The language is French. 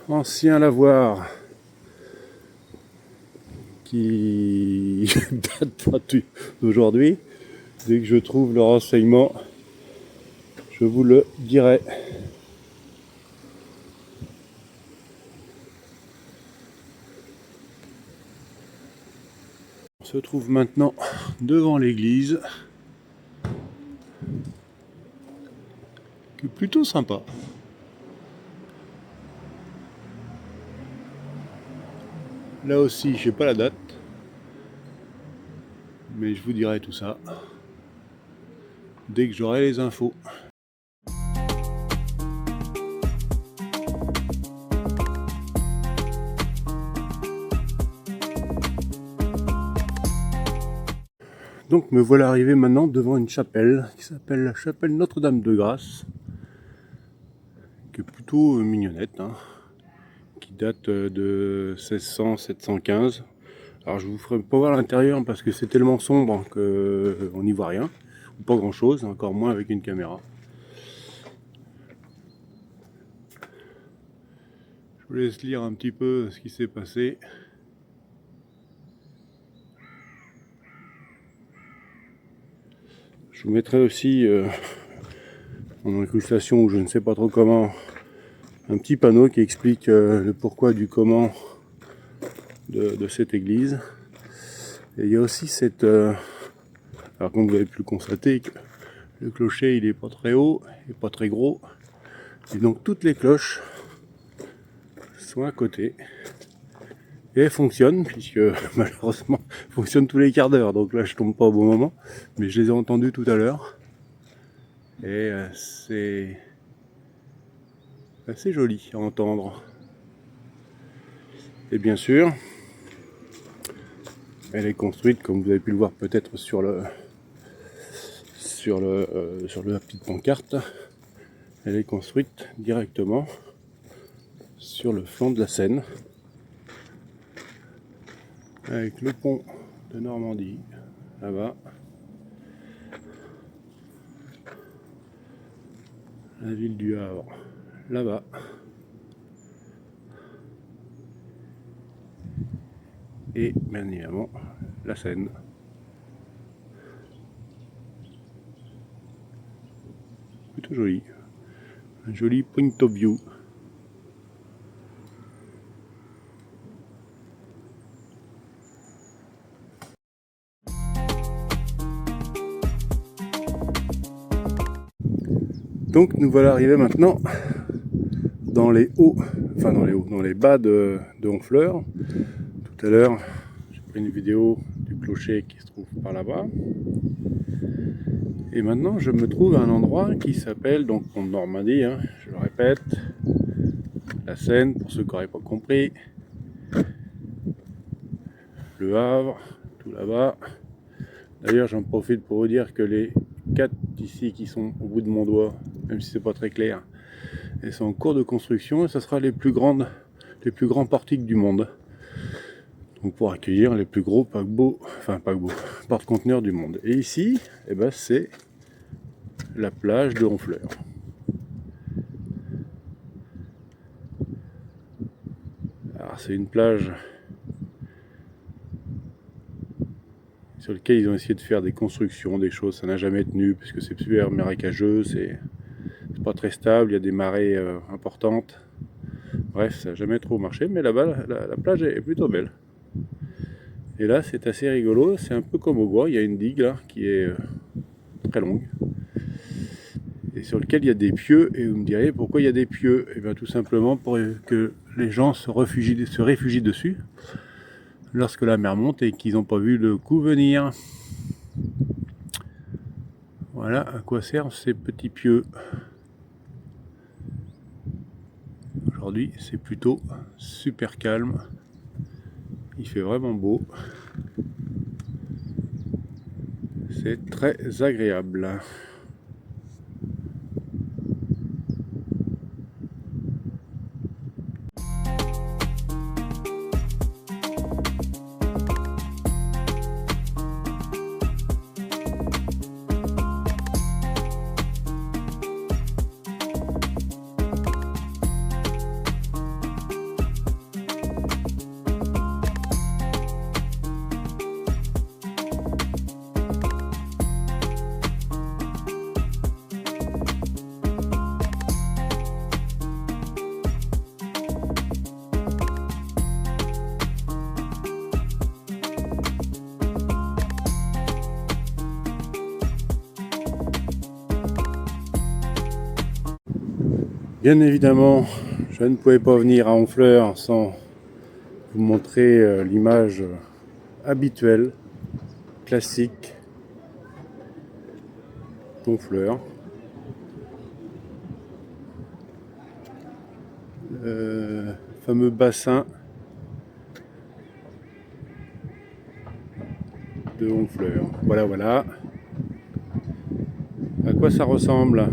ancien lavoir qui date pas d'aujourd'hui. Dès que je trouve le renseignement, je vous le dirai. On se trouve maintenant devant l'église, qui est plutôt sympa. Là aussi, je sais pas la date, mais je vous dirai tout ça dès que j'aurai les infos. Donc me voilà arrivé maintenant devant une chapelle qui s'appelle la chapelle Notre-Dame de Grâce, qui est plutôt mignonnette, hein, qui date de 1600-715. Alors je vous ferai pas voir l'intérieur parce que c'est tellement sombre qu'on n'y voit rien, ou pas grand chose, encore moins avec une caméra. Je vous laisse lire un petit peu ce qui s'est passé. Je vous mettrai aussi en incrustation, ou je ne sais pas trop comment, un petit panneau qui explique le pourquoi du comment de cette église. Et il y a aussi cette... alors comme vous avez pu le constater, le clocher il est pas très haut et pas très gros. Et donc toutes les cloches sont à côté. Et elles fonctionnent, puisque malheureusement elles fonctionnent tous les quarts d'heure. Donc là je tombe pas au bon moment, mais je les ai entendues tout à l'heure. Et c'est assez joli à entendre. Et bien sûr, elle est construite, comme vous avez pu le voir peut-être sur la petite pancarte, elle est construite directement sur le flanc de la Seine, avec le pont de Normandie là-bas, la ville du Havre là-bas, et bien évidemment la Seine. Plutôt joli, un joli point of view. Donc nous voilà arrivés maintenant dans les hauts, enfin dans les bas de Honfleur. Tout à l'heure, j'ai pris une vidéo du clocher qui se trouve par là-bas. Et maintenant, je me trouve à un endroit qui s'appelle, donc Pont de Normandie, hein, je le répète, la Seine, pour ceux qui n'auraient pas compris, le Havre, tout là-bas. D'ailleurs, j'en profite pour vous dire que les 4 ici qui sont au bout de mon doigt, même si c'est pas très clair, elles sont en cours de construction et ça sera les plus grands portiques du monde. Donc pour accueillir les plus gros paquebots, porte-conteneurs du monde. Et ici, eh ben, c'est la plage de Honfleur. Alors c'est une plage sur laquelle ils ont essayé de faire des constructions, des choses, ça n'a jamais tenu puisque c'est super marécageux, c'est pas très stable, il y a des marées importantes. Bref, ça n'a jamais trop marché, mais là-bas, la plage est plutôt belle. Et là, c'est assez rigolo, c'est un peu comme au bois, il y a une digue là qui est très longue. Et sur lequel il y a des pieux, et vous me direz pourquoi il y a des pieux? Et bien tout simplement pour que les gens se réfugient dessus lorsque la mer monte et qu'ils n'ont pas vu le coup venir. Voilà à quoi servent ces petits pieux. Aujourd'hui, c'est plutôt super calme. Il fait vraiment beau. C'est très agréable. Bien évidemment, je ne pouvais pas venir à Honfleur sans vous montrer l'image habituelle, classique d'Honfleur. Le fameux bassin de Honfleur. Voilà, voilà. À quoi ça ressemble?